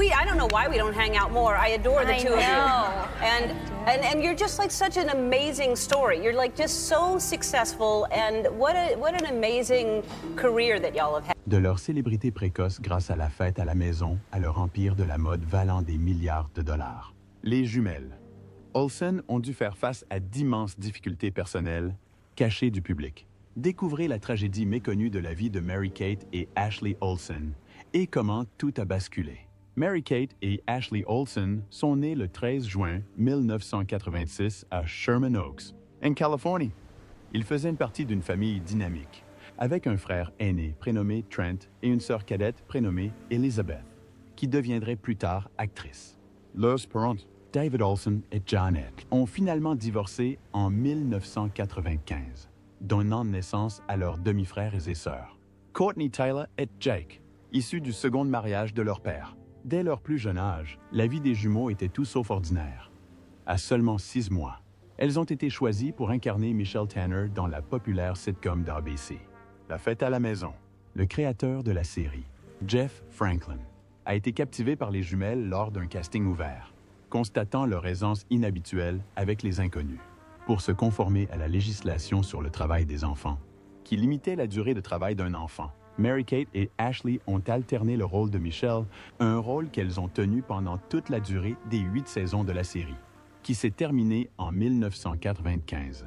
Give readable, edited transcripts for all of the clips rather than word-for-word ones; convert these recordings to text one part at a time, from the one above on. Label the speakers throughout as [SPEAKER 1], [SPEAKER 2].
[SPEAKER 1] I don't know why we don't hang out more. I adore the two of you. And you're just like such an amazing story. You're like just so successful and what an amazing career that y'all have had.
[SPEAKER 2] De leur célébrité précoce grâce à la fête à la maison, à leur empire de la mode valant des milliards de dollars. Les jumelles. Olsen ont dû faire face à d'immenses difficultés personnelles, cachées du public. Découvrez la tragédie méconnue de la vie de Mary-Kate et Ashley Olsen et comment tout a basculé. Mary-Kate et Ashley Olsen sont nés le 13 juin 1986 à Sherman Oaks, en Californie. Ils faisaient partie d'une famille dynamique, avec un frère aîné prénommé Trent et une sœur cadette prénommée Elizabeth, qui deviendrait plus tard actrice. Leurs parents, David Olsen et Janet, ont finalement divorcé en 1995, donnant naissance à leurs demi-frères et sœurs, Courtney Tyler et Jake, issus du second mariage de leur père. Dès leur plus jeune âge, la vie des jumeaux était tout sauf ordinaire. À seulement 6 mois, elles ont été choisies pour incarner Michelle Tanner dans la populaire sitcom d'ABC. La fête à la maison. Le créateur de la série, Jeff Franklin, a été captivé par les jumelles lors d'un casting ouvert, constatant leur aisance inhabituelle avec les inconnus, pour se conformer à la législation sur le travail des enfants, qui limitait la durée de travail d'un enfant. Mary-Kate et Ashley ont alterné le rôle de Michelle, un rôle qu'elles ont tenu pendant toute la durée des 8 saisons de la série, qui s'est terminée en 1995.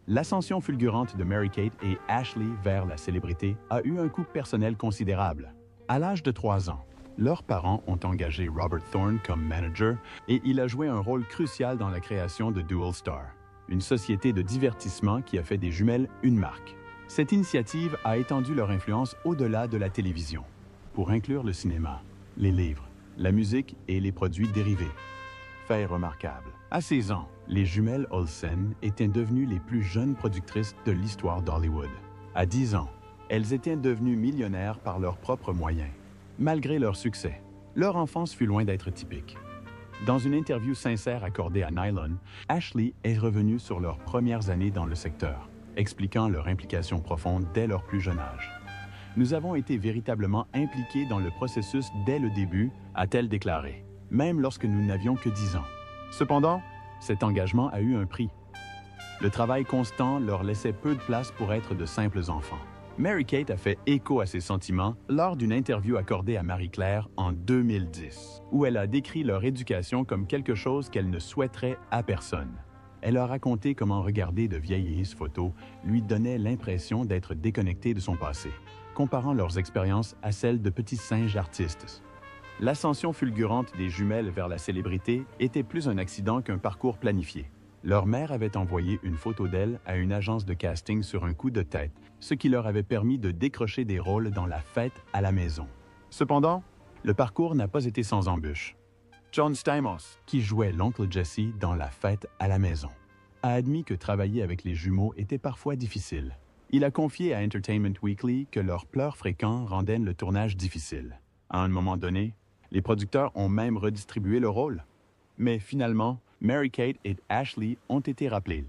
[SPEAKER 2] L'ascension fulgurante de Mary-Kate et Ashley vers la célébrité a eu un coût personnel considérable. À l'âge de 3 ans, leurs parents ont engagé Robert Thorne comme manager et il a joué un rôle crucial dans la création de Dual Star, une société de divertissement qui a fait des jumelles une marque. Cette initiative a étendu leur influence au-delà de la télévision, pour inclure le cinéma, les livres, la musique et les produits dérivés. Fait remarquable. À 16 ans, les jumelles Olsen étaient devenues les plus jeunes productrices de l'histoire d'Hollywood. À 10 ans, elles étaient devenues millionnaires par leurs propres moyens. Malgré leur succès, leur enfance fut loin d'être typique. Dans une interview sincère accordée à Nylon, Ashley est revenue sur leurs premières années dans le secteur, expliquant leur implication profonde dès leur plus jeune âge. « Nous avons été véritablement impliqués dans le processus dès le début », a-t-elle déclaré, même lorsque nous n'avions que 10 ans. Cependant, cet engagement a eu un prix. Le travail constant leur laissait peu de place pour être de simples enfants. Mary-Kate a fait écho à ses sentiments lors d'une interview accordée à Marie-Claire en 2010, où elle a décrit leur éducation comme quelque chose qu'elle ne souhaiterait à personne. Elle a raconté comment regarder de vieilles photos lui donnait l'impression d'être déconnectée de son passé, comparant leurs expériences à celles de petits singes artistes. L'ascension fulgurante des jumelles vers la célébrité était plus un accident qu'un parcours planifié. Leur mère avait envoyé une photo d'elle à une agence de casting sur un coup de tête, ce qui leur avait permis de décrocher des rôles dans la fête à la maison. Cependant, le parcours n'a pas été sans embûches. John Stamos, qui jouait l'oncle Jesse dans La fête à la maison, a admis que travailler avec les jumeaux était parfois difficile. Il a confié à Entertainment Weekly que leurs pleurs fréquents rendaient le tournage difficile. À un moment donné, les producteurs ont même redistribué le rôle. Mais finalement, Mary-Kate et Ashley ont été rappelées.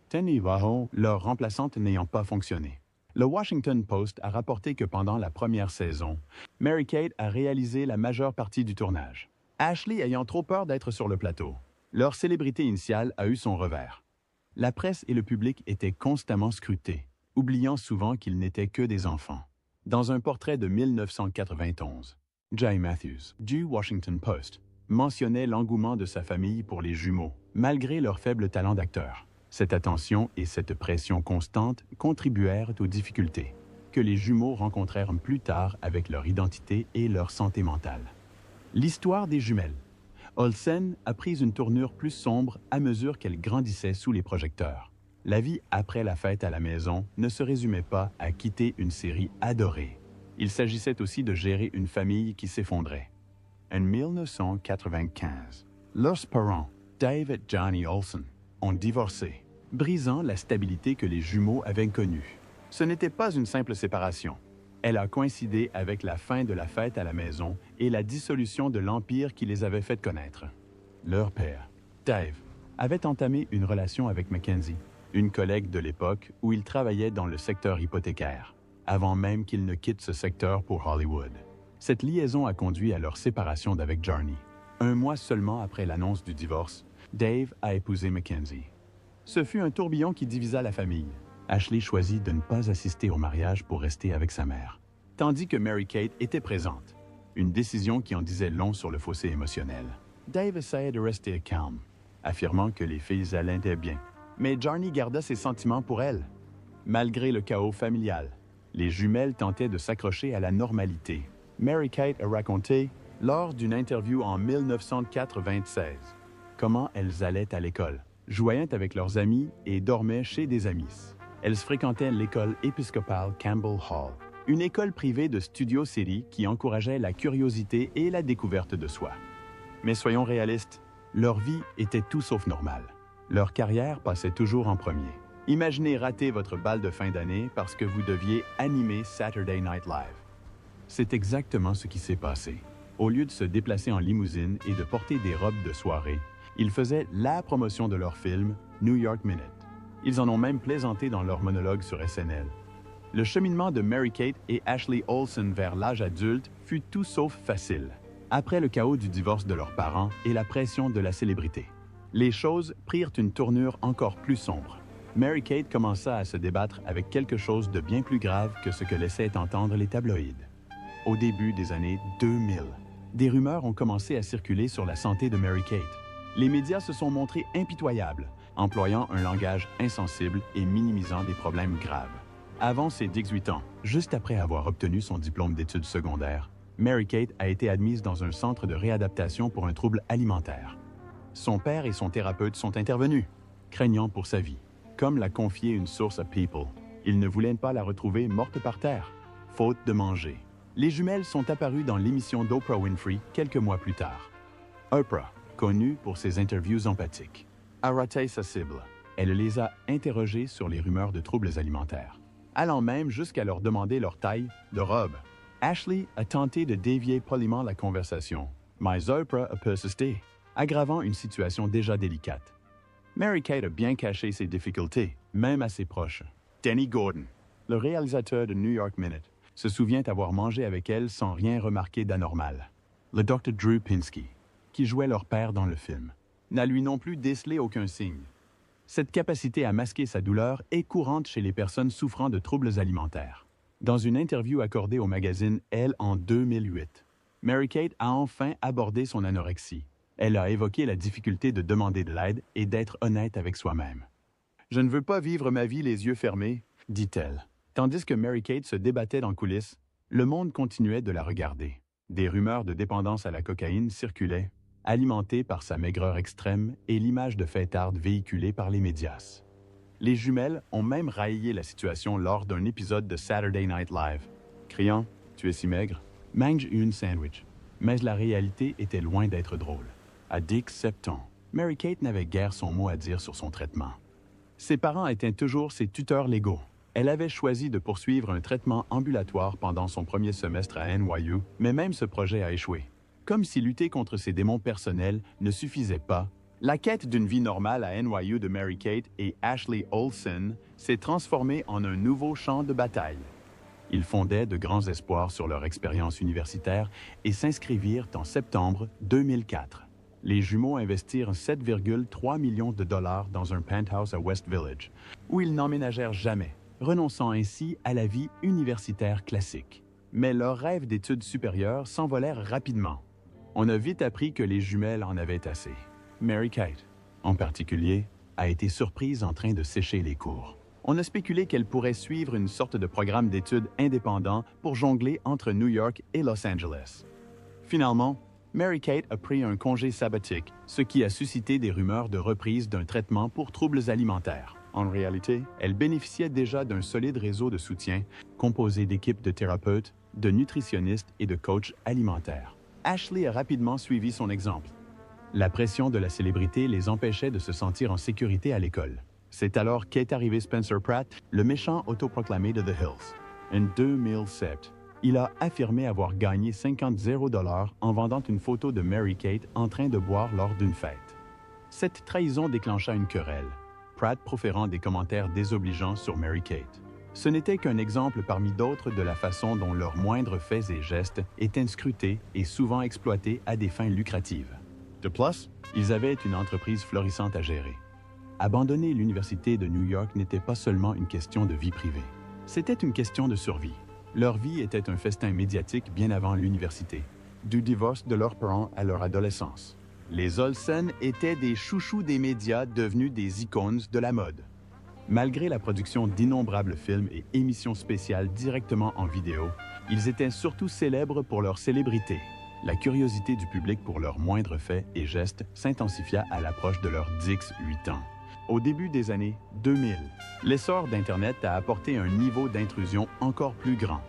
[SPEAKER 2] Tenny Vaho, leur remplaçante n'ayant pas fonctionné. Le Washington Post a rapporté que pendant la première saison, Mary-Kate a réalisé la majeure partie du tournage, Ashley ayant trop peur d'être sur le plateau. Leur célébrité initiale a eu son revers. La presse et le public étaient constamment scrutés, oubliant souvent qu'ils n'étaient que des enfants. Dans un portrait de 1991, Jay Matthews, du Washington Post, mentionnait l'engouement de sa famille pour les jumeaux, malgré leur faible talent d'acteur. Cette attention et cette pression constante contribuèrent aux difficultés que les jumeaux rencontrèrent plus tard avec leur identité et leur santé mentale. L'histoire des jumelles. Olsen a pris une tournure plus sombre à mesure qu'elle grandissait sous les projecteurs. La vie après la fête à la maison ne se résumait pas à quitter une série adorée. Il s'agissait aussi de gérer une famille qui s'effondrait. En 1995, leurs parents, Dave et Johnny Olsen, ont divorcé, brisant la stabilité que les jumeaux avaient connue. Ce n'était pas une simple séparation. Elle a coïncidé avec la fin de la fête à la maison et la dissolution de l'empire qui les avait fait connaître. Leur père, Dave, avait entamé une relation avec Mackenzie, une collègue de l'époque où il travaillait dans le secteur hypothécaire, avant même qu'il ne quitte ce secteur pour Hollywood. Cette liaison a conduit à leur séparation d'avec Jarny. 1 mois seulement après l'annonce du divorce, Dave a épousé Mackenzie. Ce fut un tourbillon qui divisa la famille. Ashley choisit de ne pas assister au mariage pour rester avec sa mère, tandis que Mary-Kate était présente. Une décision qui en disait long sur le fossé émotionnel. Dave essayait de rester calme, affirmant que les filles allaient bien. Mais Jarny garda ses sentiments pour elle. Malgré le chaos familial, les jumelles tentaient de s'accrocher à la normalité. Mary-Kate a raconté, lors d'une interview en 1996, comment elles allaient à l'école, jouaient avec leurs amis et dormaient chez des amis. Elles fréquentaient l'école épiscopale Campbell Hall, une école privée de Studio City qui encourageait la curiosité et la découverte de soi. Mais soyons réalistes, leur vie était tout sauf normale. Leur carrière passait toujours en premier. Imaginez rater votre bal de fin d'année parce que vous deviez animer Saturday Night Live. C'est exactement ce qui s'est passé. Au lieu de se déplacer en limousine et de porter des robes de soirée, ils faisaient la promotion de leur film New York Minute. Ils en ont même plaisanté dans leur monologue sur SNL. Le cheminement de Mary-Kate et Ashley Olsen vers l'âge adulte fut tout sauf facile, après le chaos du divorce de leurs parents et la pression de la célébrité. Les choses prirent une tournure encore plus sombre. Mary-Kate commença à se débattre avec quelque chose de bien plus grave que ce que laissaient entendre les tabloïds. Au début des années 2000, des rumeurs ont commencé à circuler sur la santé de Mary-Kate. Les médias se sont montrés impitoyables, employant un langage insensible et minimisant des problèmes graves. Avant ses 18 ans, juste après avoir obtenu son diplôme d'études secondaires, Mary-Kate a été admise dans un centre de réadaptation pour un trouble alimentaire. Son père et son thérapeute sont intervenus, craignant pour sa vie. Comme l'a confié une source à People, ils ne voulaient pas la retrouver morte par terre, faute de manger. Les jumelles sont apparues dans l'émission d'Oprah Winfrey quelques mois plus tard. Oprah, connue pour ses interviews empathiques, a raté sa cible. Elle les a interrogés sur les rumeurs de troubles alimentaires, allant même jusqu'à leur demander leur taille de robe. Ashley a tenté de dévier poliment la conversation, mais Oprah a persisté, aggravant une situation déjà délicate. Mary-Kate a bien caché ses difficultés, même à ses proches. Denny Gordon, le réalisateur de New York Minute, se souvient avoir mangé avec elle sans rien remarquer d'anormal. Le Dr. Drew Pinsky, qui jouait leur père dans le film, n'a lui non plus décelé aucun signe. Cette capacité à masquer sa douleur est courante chez les personnes souffrant de troubles alimentaires. Dans une interview accordée au magazine Elle en 2008, Mary-Kate a enfin abordé son anorexie. Elle a évoqué la difficulté de demander de l'aide et d'être honnête avec soi-même. « Je ne veux pas vivre ma vie les yeux fermés », dit-elle. Tandis que Mary-Kate se débattait dans coulisses, le monde continuait de la regarder. Des rumeurs de dépendance à la cocaïne circulaient, alimentées par sa maigreur extrême et l'image de fêtarde véhiculée par les médias. Les jumelles ont même raillé la situation lors d'un épisode de Saturday Night Live, criant « Tu es si maigre, mange une sandwich ». Mais la réalité était loin d'être drôle. À 17 ans, Mary-Kate n'avait guère son mot à dire sur son traitement. Ses parents étaient toujours ses tuteurs légaux. Elle avait choisi de poursuivre un traitement ambulatoire pendant son premier semestre à NYU, mais même ce projet a échoué. Comme si lutter contre ses démons personnels ne suffisait pas, la quête d'une vie normale à NYU de Mary-Kate et Ashley Olsen s'est transformée en un nouveau champ de bataille. Ils fondaient de grands espoirs sur leur expérience universitaire et s'inscrivirent en septembre 2004. Les jumeaux investirent 7,3 millions de dollars dans un penthouse à West Village, où ils n'emménagèrent jamais, renonçant ainsi à la vie universitaire classique. Mais leurs rêves d'études supérieures s'envolèrent rapidement. On a vite appris que les jumelles en avaient assez. Mary-Kate, en particulier, a été surprise en train de sécher les cours. On a spéculé qu'elle pourrait suivre une sorte de programme d'études indépendant pour jongler entre New York et Los Angeles. Finalement, Mary-Kate a pris un congé sabbatique, ce qui a suscité des rumeurs de reprise d'un traitement pour troubles alimentaires. En réalité, elle bénéficiait déjà d'un solide réseau de soutien composé d'équipes de thérapeutes, de nutritionnistes et de coachs alimentaires. Ashley a rapidement suivi son exemple. La pression de la célébrité les empêchait de se sentir en sécurité à l'école. C'est alors qu'est arrivé Spencer Pratt, le méchant autoproclamé de The Hills. En 2007, il a affirmé avoir gagné 50 000 $ en vendant une photo de Mary-Kate en train de boire lors d'une fête. Cette trahison déclencha une querelle, Pratt proférant des commentaires désobligeants sur Mary-Kate. Ce n'était qu'un exemple parmi d'autres de la façon dont leurs moindres faits et gestes étaient scrutés et souvent exploités à des fins lucratives. De plus, ils avaient une entreprise florissante à gérer. Abandonner l'Université de New York n'était pas seulement une question de vie privée. C'était une question de survie. Leur vie était un festin médiatique bien avant l'université, du divorce de leurs parents à leur adolescence. Les Olsen étaient des chouchous des médias devenus des icônes de la mode. Malgré la production d'innombrables films et émissions spéciales directement en vidéo, ils étaient surtout célèbres pour leur célébrité. La curiosité du public pour leurs moindres faits et gestes s'intensifia à l'approche de leurs 10-8 ans. Au début des années 2000, l'essor d'Internet a apporté un niveau d'intrusion encore plus grand.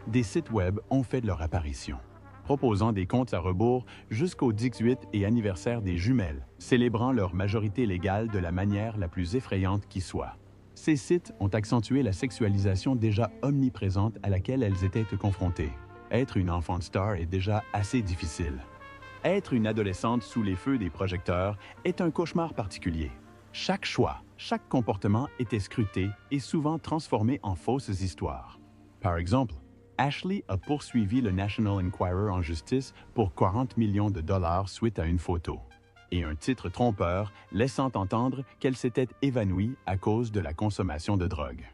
[SPEAKER 2] Des sites Web ont fait leur apparition, proposant des comptes à rebours jusqu'au 18 et anniversaire des jumelles, célébrant leur majorité légale de la manière la plus effrayante qui soit. Ces sites ont accentué la sexualisation déjà omniprésente à laquelle elles étaient confrontées. Être une enfant star est déjà assez difficile. Être une adolescente sous les feux des projecteurs est un cauchemar particulier. Chaque choix, chaque comportement était scruté et souvent transformé en fausses histoires. Par exemple, Ashley a poursuivi le National Enquirer en justice pour 40 millions de dollars suite à une photo et un titre trompeur laissant entendre qu'elle s'était évanouie à cause de la consommation de drogue.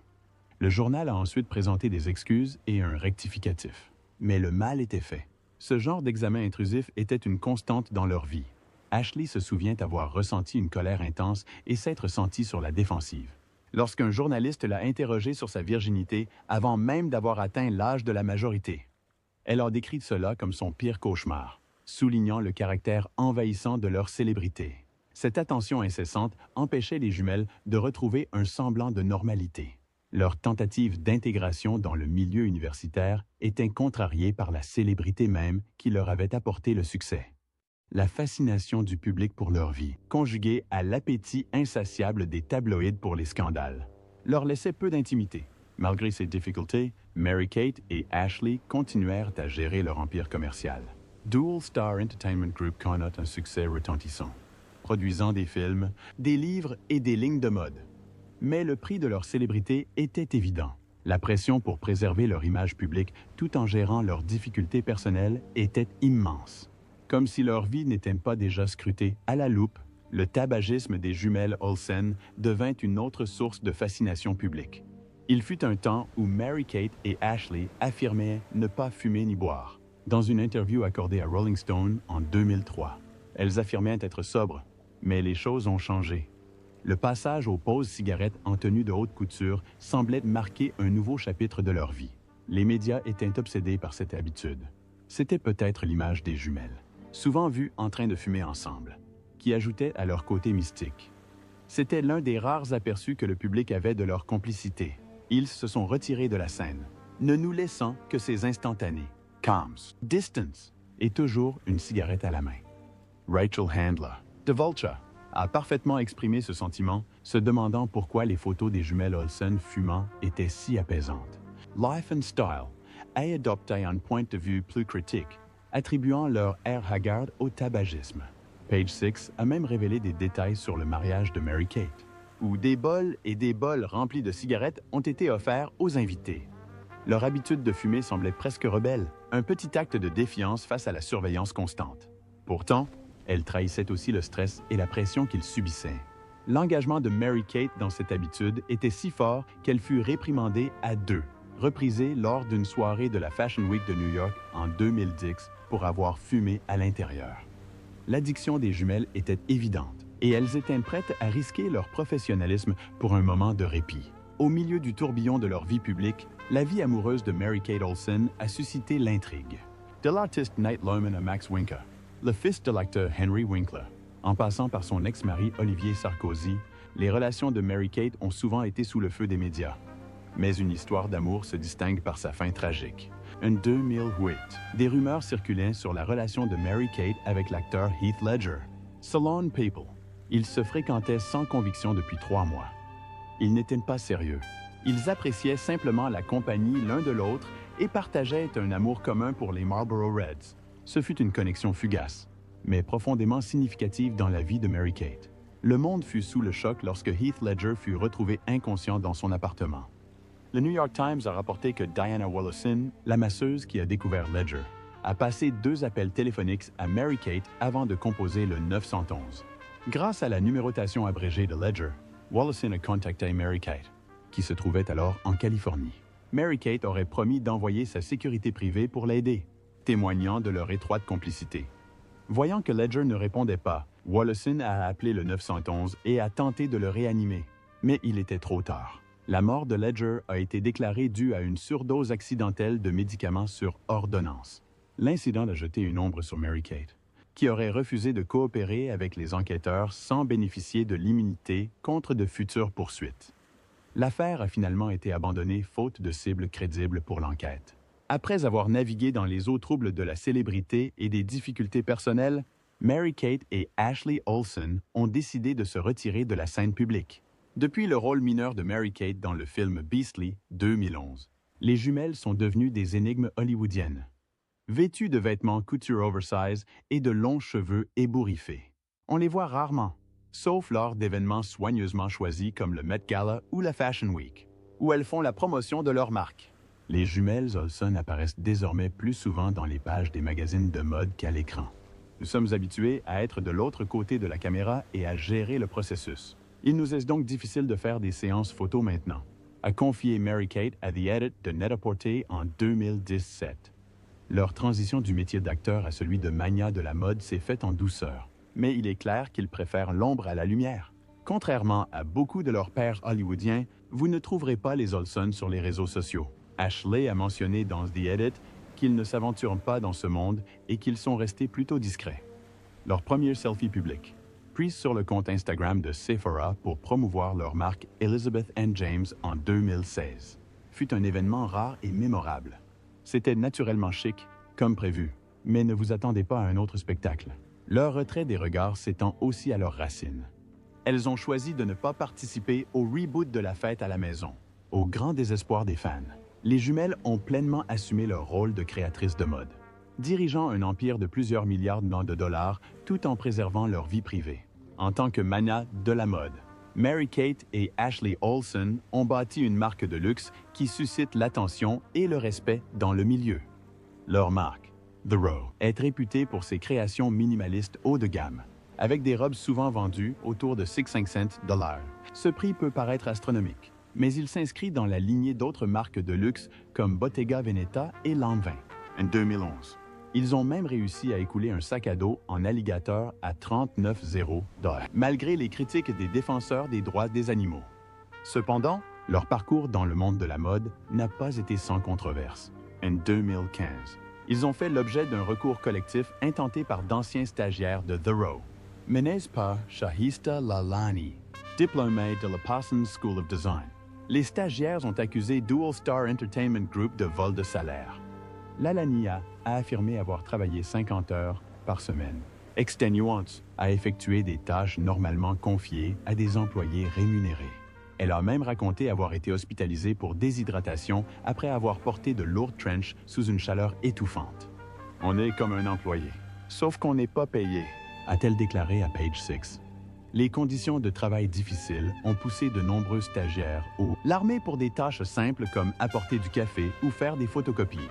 [SPEAKER 2] Le journal a ensuite présenté des excuses et un rectificatif. Mais le mal était fait. Ce genre d'examen intrusif était une constante dans leur vie. Ashley se souvient avoir ressenti une colère intense et s'être sentie sur la défensive. Lorsqu'un journaliste l'a interrogée sur sa virginité avant même d'avoir atteint l'âge de la majorité. Elle a décrit cela comme son pire cauchemar, soulignant le caractère envahissant de leur célébrité. Cette attention incessante empêchait les jumelles de retrouver un semblant de normalité. Leur tentative d'intégration dans le milieu universitaire était contrariée par la célébrité même qui leur avait apporté le succès. La fascination du public pour leur vie, conjuguée à l'appétit insatiable des tabloïds pour les scandales, leur laissait peu d'intimité. Malgré ces difficultés, Mary-Kate et Ashley continuèrent à gérer leur empire commercial. Dual Star Entertainment Group connaît un succès retentissant, produisant des films, des livres et des lignes de mode. Mais le prix de leur célébrité était évident. La pression pour préserver leur image publique tout en gérant leurs difficultés personnelles était immense. Comme si leur vie n'était pas déjà scrutée à la loupe, le tabagisme des jumelles Olsen devint une autre source de fascination publique. Il fut un temps où Mary-Kate et Ashley affirmaient ne pas fumer ni boire. Dans une interview accordée à Rolling Stone en 2003, elles affirmaient être sobres, mais les choses ont changé. Le passage aux pauses cigarettes en tenue de haute couture semblait marquer un nouveau chapitre de leur vie. Les médias étaient obsédés par cette habitude. C'était peut-être l'image des jumelles, souvent vues en train de fumer ensemble, qui ajoutait à leur côté mystique. C'était l'un des rares aperçus que le public avait de leur complicité. Ils se sont retirés de la scène, ne nous laissant que ces instantanés. Calms, distance, et toujours une cigarette à la main. Rachel Handler, de Vulture, a parfaitement exprimé ce sentiment, se demandant pourquoi les photos des jumelles Olsen fumant étaient si apaisantes. Life and Style a adopté un point de vue plus critique, attribuant leur air hagard au tabagisme. Page 6 a même révélé des détails sur le mariage de Mary-Kate, où des bols et des bols remplis de cigarettes ont été offerts aux invités. Leur habitude de fumer semblait presque rebelle, un petit acte de défiance face à la surveillance constante. Pourtant, elle trahissait aussi le stress et la pression qu'ils subissaient. L'engagement de Mary-Kate dans cette habitude était si fort qu'elle fut réprimandée à 2, reprisée lors d'une soirée de la Fashion Week de New York en 2010 pour avoir fumé à l'intérieur. L'addiction des jumelles était évidente et elles étaient prêtes à risquer leur professionnalisme pour un moment de répit. Au milieu du tourbillon de leur vie publique, la vie amoureuse de Mary-Kate Olsen a suscité l'intrigue. De l'artiste Nate Lohman à Max Winker, le fils de l'acteur Henry Winkler, en passant par son ex-mari Olivier Sarkozy, les relations de Mary-Kate ont souvent été sous le feu des médias. Mais une histoire d'amour se distingue par sa fin tragique. En 2008, des rumeurs circulaient sur la relation de Mary-Kate avec l'acteur Heath Ledger. Selon People, ils se fréquentaient sans conviction depuis 3 mois. Ils n'étaient pas sérieux. Ils appréciaient simplement la compagnie l'un de l'autre et partageaient un amour commun pour les Marlboro Reds. Ce fut une connexion fugace, mais profondément significative dans la vie de Mary-Kate. Le monde fut sous le choc lorsque Heath Ledger fut retrouvé inconscient dans son appartement. Le New York Times a rapporté que Diana Wallacin, la masseuse qui a découvert Ledger, a passé 2 appels téléphoniques à Mary-Kate avant de composer le 911. Grâce à la numérotation abrégée de Ledger, Wallacin a contacté Mary-Kate, qui se trouvait alors en Californie. Mary-Kate aurait promis d'envoyer sa sécurité privée pour l'aider, témoignant de leur étroite complicité. Voyant que Ledger ne répondait pas, Wallacin a appelé le 911 et a tenté de le réanimer. Mais il était trop tard. La mort de Ledger a été déclarée due à une surdose accidentelle de médicaments sur ordonnance. L'incident a jeté une ombre sur Mary-Kate, qui aurait refusé de coopérer avec les enquêteurs sans bénéficier de l'immunité contre de futures poursuites. L'affaire a finalement été abandonnée faute de cible crédible pour l'enquête. Après avoir navigué dans les eaux troubles de la célébrité et des difficultés personnelles, Mary-Kate et Ashley Olsen ont décidé de se retirer de la scène publique. Depuis le rôle mineur de Mary-Kate dans le film Beastly 2011, les jumelles sont devenues des énigmes hollywoodiennes. Vêtues de vêtements couture oversize et de longs cheveux ébouriffés. On les voit rarement, sauf lors d'événements soigneusement choisis comme le Met Gala ou la Fashion Week, où elles font la promotion de leur marque. Les jumelles Olsen apparaissent désormais plus souvent dans les pages des magazines de mode qu'à l'écran. Nous sommes habitués à être de l'autre côté de la caméra et à gérer le processus. Il nous est donc difficile de faire des séances photos maintenant, a confié Mary-Kate à The Edit de Net-a-Porter en 2017. Leur transition du métier d'acteur à celui de magnat de la mode s'est faite en douceur, mais il est clair qu'ils préfèrent l'ombre à la lumière. Contrairement à beaucoup de leurs pairs hollywoodiens, vous ne trouverez pas les Olsen sur les réseaux sociaux. Ashley a mentionné dans The Edit qu'ils ne s'aventurent pas dans ce monde et qu'ils sont restés plutôt discrets. Leur premier selfie public, prise sur le compte Instagram de Sephora pour promouvoir leur marque Elizabeth & James en 2016, fut un événement rare et mémorable. C'était naturellement chic, comme prévu, mais ne vous attendez pas à un autre spectacle. Leur retrait des regards s'étend aussi à leurs racines. Elles ont choisi de ne pas participer au reboot de la fête à la maison, au grand désespoir des fans. Les jumelles ont pleinement assumé leur rôle de créatrices de mode, dirigeant un empire de plusieurs milliards de dollars tout en préservant leur vie privée. En tant que magnat de la mode, Mary-Kate et Ashley Olsen ont bâti une marque de luxe qui suscite l'attention et le respect dans le milieu. Leur marque, The Row, est réputée pour ses créations minimalistes haut de gamme, avec des robes souvent vendues autour de 65 $. Ce prix peut paraître astronomique, mais il s'inscrit dans la lignée d'autres marques de luxe comme Bottega Veneta et Lanvin. En 2011, ils ont même réussi à écouler un sac à dos en alligator à 39,0 $, malgré les critiques des défenseurs des droits des animaux. Cependant, leur parcours dans le monde de la mode n'a pas été sans controverse. En 2015, ils ont fait l'objet d'un recours collectif intenté par d'anciens stagiaires de The Row, menés par Shahista Lalani, diplômée de la Parsons School of Design. Les stagiaires ont accusé Dual Star Entertainment Group de vol de salaire. Lalania a affirmé avoir travaillé 50 heures par semaine. Extenuante a effectué des tâches normalement confiées à des employés rémunérés. Elle a même raconté avoir été hospitalisée pour déshydratation après avoir porté de lourdes trenches sous une chaleur étouffante. « On est comme un employé, sauf qu'on n'est pas payé », a-t-elle déclaré à Page Six. Les conditions de travail difficiles ont poussé de nombreux stagiaires l'armée pour des tâches simples comme apporter du café ou faire des photocopies.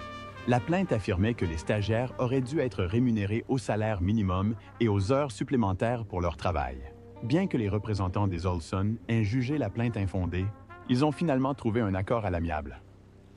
[SPEAKER 2] La plainte affirmait que les stagiaires auraient dû être rémunérés au salaire minimum et aux heures supplémentaires pour leur travail. Bien que les représentants des Olsen aient jugé la plainte infondée, ils ont finalement trouvé un accord à l'amiable.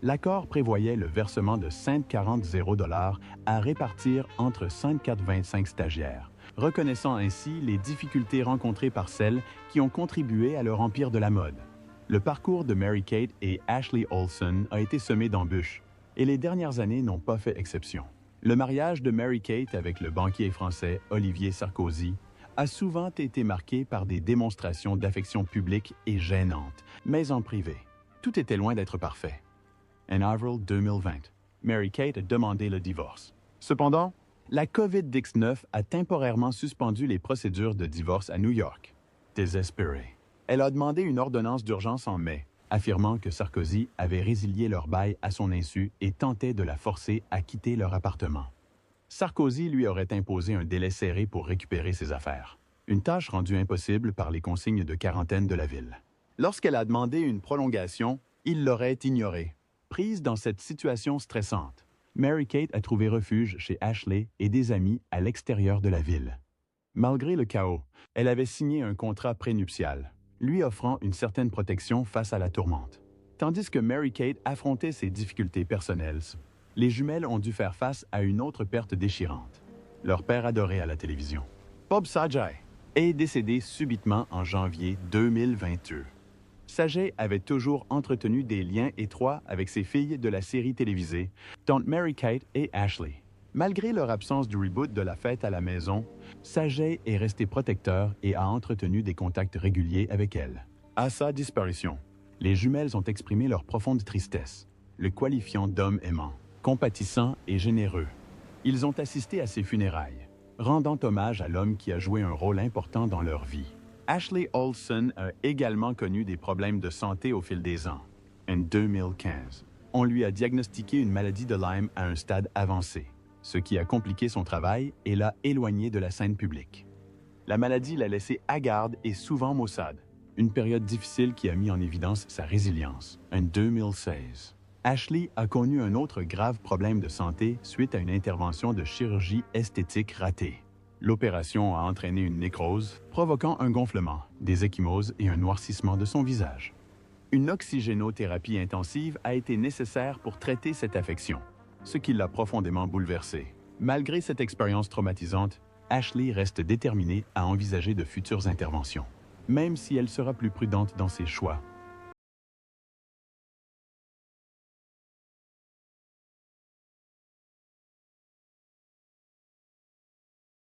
[SPEAKER 2] L'accord prévoyait le versement de 140 $ à répartir entre 125 stagiaires, reconnaissant ainsi les difficultés rencontrées par celles qui ont contribué à leur empire de la mode. Le parcours de Mary-Kate et Ashley Olsen a été semé d'embûches, et les dernières années n'ont pas fait exception. Le mariage de Mary-Kate avec le banquier français Olivier Sarkozy a souvent été marqué par des démonstrations d'affection publique et gênantes, mais en privé. Tout était loin d'être parfait. En avril 2020, Mary-Kate a demandé le divorce. Cependant, la COVID-19 a temporairement suspendu les procédures de divorce à New York. Désespérée, elle a demandé une ordonnance d'urgence en mai, affirmant que Sarkozy avait résilié leur bail à son insu et tentait de la forcer à quitter leur appartement. Sarkozy lui aurait imposé un délai serré pour récupérer ses affaires, une tâche rendue impossible par les consignes de quarantaine de la ville. Lorsqu'elle a demandé une prolongation, il l'aurait ignoré. Prise dans cette situation stressante, Mary-Kate a trouvé refuge chez Ashley et des amis à l'extérieur de la ville. Malgré le chaos, elle avait signé un contrat prénuptial, lui offrant une certaine protection face à la tourmente. Tandis que Mary-Kate affrontait ses difficultés personnelles, les jumelles ont dû faire face à une autre perte déchirante. Leur père adoré à la télévision, Bob Sajai, est décédé subitement en janvier 2022. Sajai avait toujours entretenu des liens étroits avec ses filles de la série télévisée, dont Mary-Kate et Ashley. Malgré leur absence du reboot de la fête à la maison, Sajai est resté protecteur et a entretenu des contacts réguliers avec elle. À sa disparition, les jumelles ont exprimé leur profonde tristesse, le qualifiant d'homme aimant, compatissant et généreux. Ils ont assisté à ses funérailles, rendant hommage à l'homme qui a joué un rôle important dans leur vie. Ashley Olsen a également connu des problèmes de santé au fil des ans. En 2015, on lui a diagnostiqué une maladie de Lyme à un stade avancé, ce qui a compliqué son travail et l'a éloigné de la scène publique. La maladie l'a laissé hagarde et souvent maussade, une période difficile qui a mis en évidence sa résilience. En 2016, Ashley a connu un autre grave problème de santé suite à une intervention de chirurgie esthétique ratée. L'opération a entraîné une nécrose, provoquant un gonflement, des ecchymoses et un noircissement de son visage. Une oxygénothérapie intensive a été nécessaire pour traiter cette affection, ce qui l'a profondément bouleversée. Malgré cette expérience traumatisante, Ashley reste déterminée à envisager de futures interventions. Même si elle sera plus prudente dans ses choix,